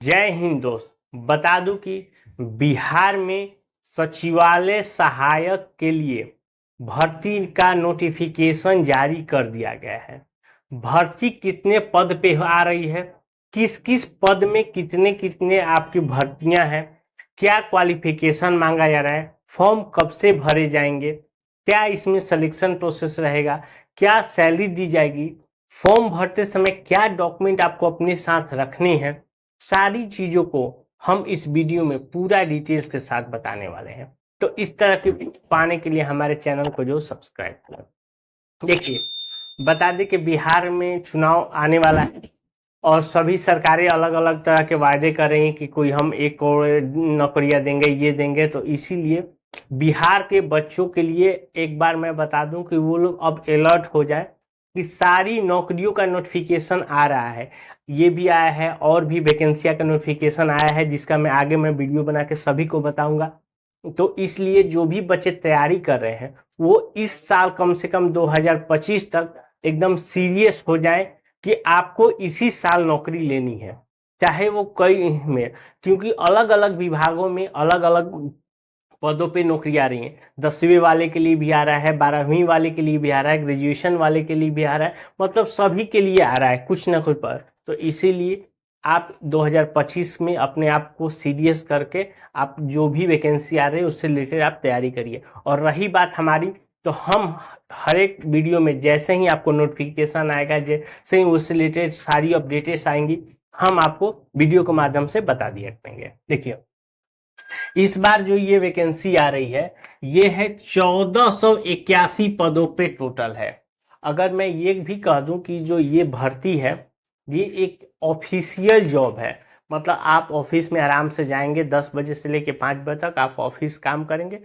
जय हिंद दोस्त। बता दूं कि बिहार में सचिवालय सहायक के लिए भर्ती का नोटिफिकेशन जारी कर दिया गया है। भर्ती कितने पद पे आ रही है, किस किस पद में कितने कितने आपकी भर्तियां हैं, क्या क्वालिफिकेशन मांगा जा रहा है, फॉर्म कब से भरे जाएंगे, क्या इसमें सिलेक्शन प्रोसेस रहेगा, क्या सैलरी दी जाएगी, फॉर्म भरते समय क्या डॉक्यूमेंट आपको अपने साथ रखने हैं, सारी चीजों को हम इस वीडियो में पूरा डिटेल्स के साथ बताने वाले हैं। तो इस तरह के पाने के लिए हमारे चैनल को जो सब्सक्राइब करें। देखिए, बता दें कि बिहार में चुनाव आने वाला है और सभी सरकारें अलग अलग तरह के वायदे कर रही हैं कि कोई हम एक और नौकरियां देंगे, ये देंगे। तो इसीलिए बिहार के बच्चों के लिए एक बार मैं बता दूं कि वो लोग अब अलर्ट हो जाए कि सारी नौकरियों का नोटिफिकेशन आ रहा है। ये भी आया है और भी वैकेंसियां का नोटिफिकेशन आया है, जिसका मैं आगे वीडियो बना के सभी को बताऊंगा। तो इसलिए जो भी बच्चे तैयारी कर रहे हैं वो इस साल कम से कम 2025 तक एकदम सीरियस हो जाए कि आपको इसी साल नौकरी लेनी है, चाहे वो कई में, क्योंकि अलग अलग विभागों में अलग अलग पदों पे नौकरी आ रही है। 10वीं वाले के लिए भी आ रहा है, 12वीं वाले के लिए भी आ रहा है, ग्रेजुएशन वाले के लिए भी आ रहा है, मतलब सभी के लिए आ रहा है कुछ ना कुछ पर। तो इसीलिए आप 2025 में अपने आप को सीरियस करके आप जो भी वैकेंसी आ रही है उससे रिलेटेड आप तैयारी करिए। और रही बात हमारी, तो हम हर एक वीडियो में जैसे ही आपको नोटिफिकेशन आएगा, जैसे ही उससे रिलेटेड सारी अपडेट्स आएंगी, हम आपको वीडियो के माध्यम से बता दिया करेंगे। देखिए, इस बार जो ये वैकेंसी आ रही है ये है 1481 पदों पे टोटल है। अगर मैं ये भी कह दूं कि जो ये भर्ती है ये एक ऑफिशियल जॉब है, मतलब आप ऑफिस में आराम से जाएंगे, 10 बजे से लेके 5 बजे तक आप ऑफिस काम करेंगे।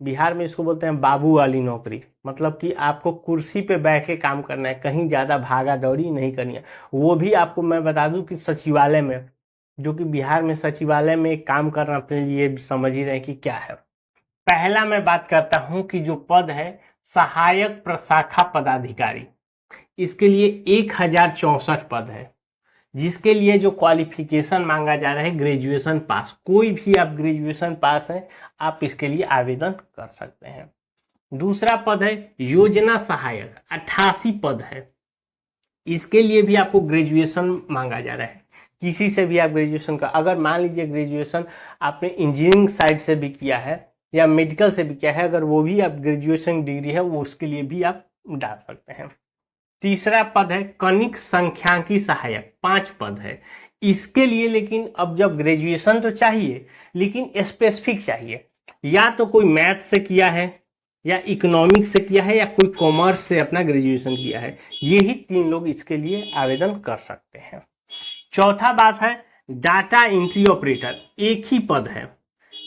बिहार में इसको बोलते हैं बाबू वाली नौकरी, मतलब कि आपको कुर्सी पे बैठ के काम करना है, कहीं ज़्यादा भागा दौड़ी नहीं करनी है। वो भी आपको मैं बता दूं कि सचिवालय में, जो कि बिहार में सचिवालय में काम करना अपने लिए समझ ही रहे कि क्या है। पहला मैं बात करता हूं कि जो पद है सहायक प्रशाखा पदाधिकारी, इसके लिए 1064 पद है, जिसके लिए जो क्वालिफिकेशन मांगा जा रहा है ग्रेजुएशन पास। कोई भी आप ग्रेजुएशन पास है आप इसके लिए आवेदन कर सकते हैं। दूसरा पद है योजना सहायक, 88 पद है, इसके लिए भी आपको ग्रेजुएशन मांगा जा रहा है। किसी से भी आप ग्रेजुएशन का, अगर मान लीजिए ग्रेजुएशन आपने इंजीनियरिंग साइड से भी किया है या मेडिकल से भी किया है, अगर वो भी आप ग्रेजुएशन डिग्री है वो उसके लिए भी आप डाल सकते हैं। तीसरा पद है कनिक संख्यांकी सहायक, 5 पद है इसके लिए। लेकिन अब जब ग्रेजुएशन तो चाहिए लेकिन स्पेसिफिक चाहिए, या तो कोई मैथ से किया है या इकोनॉमिक्स से किया है या कोई कॉमर्स से अपना ग्रेजुएशन किया है, ये ही 3 लोग इसके लिए आवेदन कर सकते हैं। चौथा बात है डाटा एंट्री ऑपरेटर, एक ही पद है,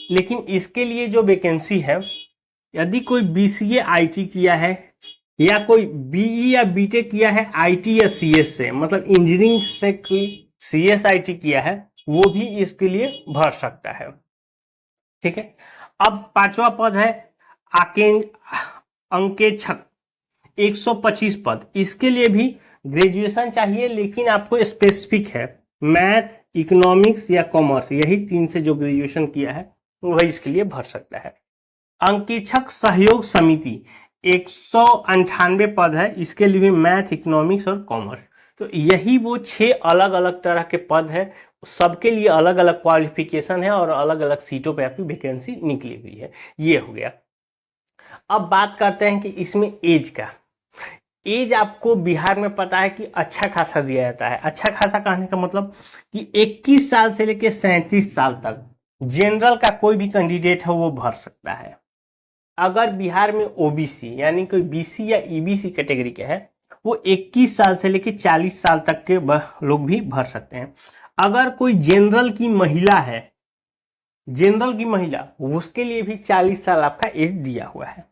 लेकिन इसके लिए जो वैकेंसी है, यदि कोई बीसीए आईटी किया है या कोई बीई या बीटेक किया है आईटी या सीएस से, मतलब इंजीनियरिंग से कोई सीएस आईटी किया है, वो भी इसके लिए भर सकता है। ठीक है। अब 5वां पद है अंकेक्षक, 125 पद, इसके लिए भी ग्रेजुएशन चाहिए, लेकिन आपको स्पेसिफिक है मैथ, इकोनॉमिक्स या कॉमर्स, यही 3 से जो ग्रेजुएशन किया है वही इसके लिए भर सकता है। अंकेक्षक सहयोग समिति, 198 पद है, इसके लिए भी मैथ, इकोनॉमिक्स और कॉमर्स। तो यही वो 6 अलग अलग तरह के पद है, सबके लिए अलग अलग क्वालिफिकेशन है और अलग अलग सीटों पे आपकी वैकेंसी निकली हुई है। ये हो गया। अब बात करते हैं कि इसमें एज का। एज आपको बिहार में पता है कि अच्छा खासा दिया जाता है। अच्छा खासा कहने का मतलब कि 21 साल से लेकर 37 साल तक जनरल का कोई भी कैंडिडेट है वो भर सकता है। अगर बिहार में ओबीसी यानी कोई बीसी या ईबीसी कैटेगरी के है, वो 21 साल से लेकर 40 साल तक के लोग भी भर सकते हैं। अगर कोई जनरल की महिला है, जनरल की महिला, उसके लिए भी 40 साल आपका एज दिया हुआ है।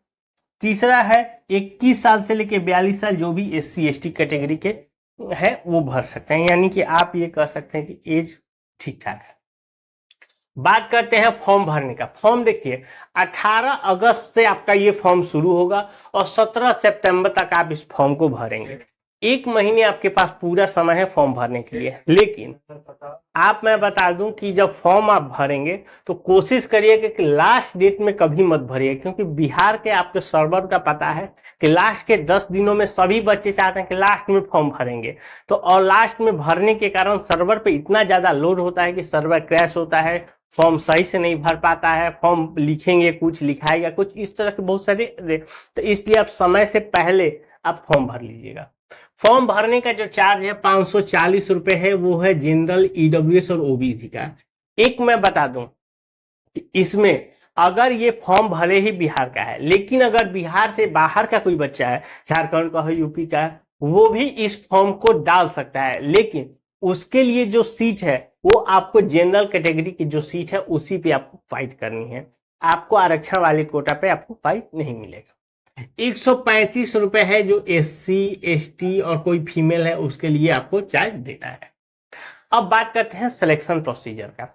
तीसरा है 21 साल से लेकर 42 साल, जो भी एससी एसटी कैटेगरी के है वो भर सकते हैं, यानी कि आप ये कह सकते हैं कि एज ठीक ठाक है। बात करते हैं फॉर्म भरने का। फॉर्म देखिए, 18 अगस्त से आपका ये फॉर्म शुरू होगा और 17 सितंबर तक आप इस फॉर्म को भरेंगे। 1 महीने आपके पास पूरा समय है फॉर्म भरने के लिए। लेकिन मैं बता दूं कि जब फॉर्म आप भरेंगे तो कोशिश करिएगा कि लास्ट डेट में कभी मत भरिए, क्योंकि बिहार के आपके सर्वर का पता है कि लास्ट के 10 दिनों में सभी बच्चे चाहते हैं कि लास्ट में फॉर्म भरेंगे, तो और लास्ट में भरने के कारण सर्वर पे इतना ज्यादा लोड होता है कि सर्वर क्रैश होता है, फॉर्म सही से नहीं भर पाता है, फॉर्म लिखेंगे कुछ, लिखाएगा कुछ, इस तरह के बहुत सारे, तो इसलिए आप समय से पहले आप फॉर्म भर लीजिएगा। फॉर्म भरने का जो चार्ज है 540 रुपए है, वो है जनरल, ईडब्ल्यूएस और ओबीसी का। एक मैं बता दूं कि इसमें अगर ये फॉर्म भले ही बिहार का है, लेकिन अगर बिहार से बाहर का कोई बच्चा है, झारखंड का है, यूपी का है, वो भी इस फॉर्म को डाल सकता है, लेकिन उसके लिए जो सीट है वो आपको जनरल कैटेगरी की जो सीट है उसी पे आपको फाइट करनी है। आपको आरक्षण वाले कोटा पे आपको फाइट नहीं मिलेगा। 135 रुपए है जो SC ST और कोई फीमेल है उसके लिए आपको चार्ज देना है। अब बात करते हैं सिलेक्शन प्रोसीजर का।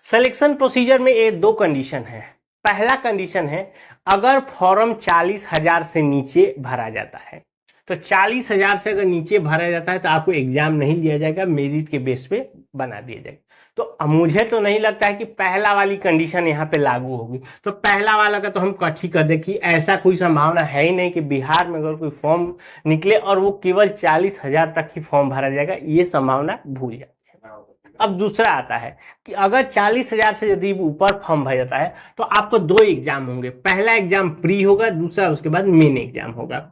सिलेक्शन प्रोसीजर में ये 2 कंडीशन है। पहला कंडीशन है अगर फॉर्म 40,000 से नीचे भरा जाता है, तो 40,000 से अगर नीचे भरा जाता है तो आपको एग्जाम नहीं लिया जाएगा, मेरिट के बेस पे बना दिया जाएगा। तो मुझे तो नहीं लगता है कि पहला वाली कंडीशन यहाँ पे लागू होगी, तो पहला वाला का तो हम कट ही कर दे कि ऐसा कोई संभावना है ही नहीं कि बिहार में अगर कोई फॉर्म निकले और वो केवल 40,000 तक ही फॉर्म भरा जाएगा, ये संभावना भूल जाए। अब दूसरा आता है कि अगर 40,000 से यदि ऊपर फॉर्म भर जाता है तो आपको 2 एग्जाम होंगे। पहला एग्जाम प्री होगा, दूसरा उसके बाद मेन एग्जाम होगा।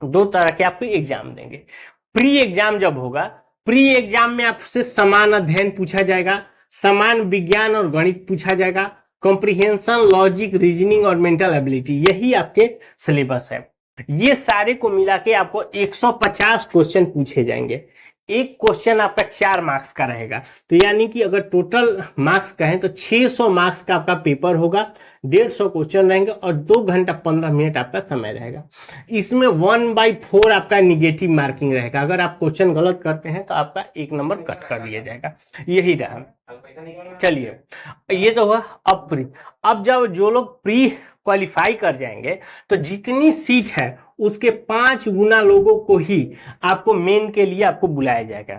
2 तरह के आपको एग्जाम देंगे। प्री एग्जाम जब होगा, प्री एग्जाम में आपसे समान अध्ययन पूछा जाएगा, समान विज्ञान और गणित पूछा जाएगा, कॉम्प्रिहेंशन, लॉजिक, रीजनिंग और मेंटल एबिलिटी, यही आपके सिलेबस है। ये सारे को मिला के आपको 150 क्वेश्चन पूछे जाएंगे। एक क्वेश्चन आपका 4 मार्क्स का रहेगा, तो यानी कि अगर टोटल मार्क्स कहें तो 600 मार्क्स का आपका पेपर होगा, 150 क्वेश्चन रहेंगे और 2 घंटा 15 मिनट आपका समय रहेगा। इसमें 1/4 आपका निगेटिव मार्किंग रहेगा। अगर आप क्वेश्चन गलत करते हैं तो आपका 1 नंबर कट कर दिया जाएगा। यही रहा। चलिए, ये तो हुआ अब प्री। अब जब जो लोग प्री क्वालिफाई कर जाएंगे तो जितनी सीट है उसके 5 गुना लोगों को ही आपको मेन के लिए आपको बुलाया जाएगा।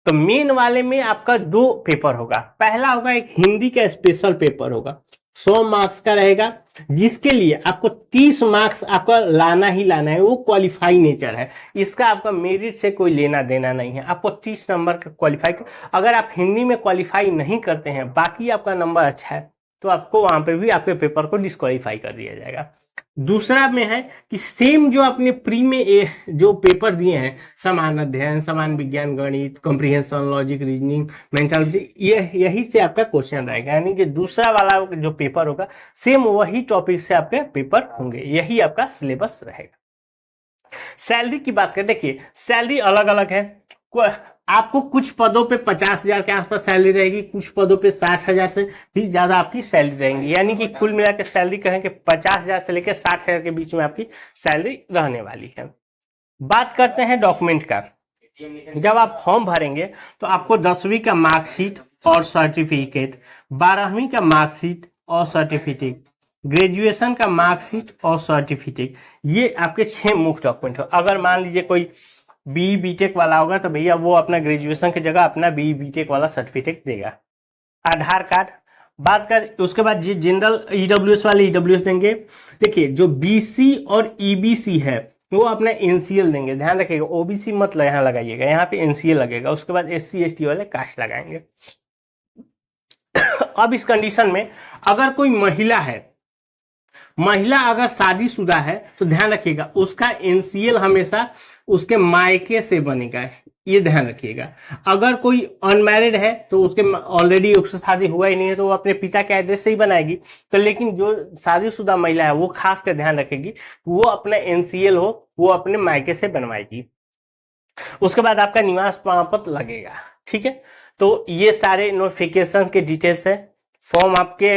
तो मेन वाले में आपका 2 पेपर होगा। पहला होगा एक हिंदी का स्पेशल पेपर होगा, 100 मार्क्स का रहेगा, जिसके लिए आपको 30 मार्क्स आपका लाना ही लाना है। वो क्वालिफाई नेचर है, इसका आपका मेरिट से कोई लेना देना नहीं है। आपको 30 नंबर का क्वालिफाई, अगर आप हिंदी में क्वालिफाई नहीं करते हैं, बाकी आपका नंबर अच्छा है, तो आपको वहां पे भी आपके पेपर को डिस्क्वालीफाई कर दिया जाएगा। दूसरा में है कि सेम जो आपने प्री में जो पेपर दिए हैं, समान अध्ययन, समान विज्ञान, गणित, कॉम्प्रिहेंशन, लॉजिक, रीजनिंग, मेंटल, यही से आपका क्वेश्चन रहेगा। यानी कि दूसरा वाला जो पेपर होगा सेम वही टॉपिक से आपके पेपर होंगे, यही आपका सिलेबस रहेगा। सैलरी की बात करें, देखिए सैलरी अलग अलग है। आपको कुछ पदों पे 50,000 के आसपास सैलरी रहेगी, कुछ पदों पे 60,000 से भी ज्यादा आपकी सैलरी रहेंगी। यानी कि कुल मिला के सैलरी कहें कि 50,000 से लेकर 60,000 के बीच में आपकी सैलरी रहने वाली है। बात करते हैं डॉक्यूमेंट का। जब आप फॉर्म भरेंगे तो आपको 10वीं का मार्कशीट और सर्टिफिकेट, 12वीं का मार्कशीट और सर्टिफिकेट, ग्रेजुएशन का मार्कशीट और सर्टिफिकेट, ये आपके 6 मुख्य डॉक्यूमेंट हो। अगर मान लीजिए कोई BE BTech वाला होगा तो भैया वो अपना ग्रेजुएशन की जगह अपना BE BTech वाला सर्टिफिकेट देगा। आधार कार्ड, बात कर उसके बाद जनरल EWS वाले EWS देंगे। देखिए जो BC और EBC है वो अपना NCL देंगे, ध्यान रखिएगा। OBC मत यहाँ लगाइएगा, यहाँ पे NCL लगेगा। उसके बाद SC ST वाले कास्ट लगाएंगे। अब इस कंडीशन में अगर कोई महिला है, महिला अगर शादीशुदा है तो ध्यान रखिएगा उसका NCL हमेशा उसके मायके से बनेगा, ये ध्यान रखिएगा। अगर कोई अनमैरिड है तो उसके ऑलरेडी उससे शादी हुआ ही नहीं है तो वो अपने पिता के एड्रेस से ही बनाएगी। तो लेकिन जो शादीशुदा महिला है वो खास कर ध्यान रखेगी, वो अपना NCL हो वो अपने मायके से बनवाएगी। उसके बाद आपका निवास प्रमाण पत्र लगेगा, ठीक है। तो ये सारे नोटिफिकेशन के डिटेल्स है। फॉर्म आपके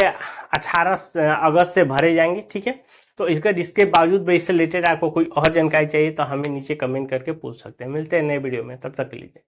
18 अगस्त से भरे जाएंगे, ठीक है। तो इसके बावजूद भी इससे रिलेटेड आपको कोई और जानकारी चाहिए तो हमें नीचे कमेंट करके पूछ सकते हैं। मिलते हैं नए वीडियो में, तब तक के लिए।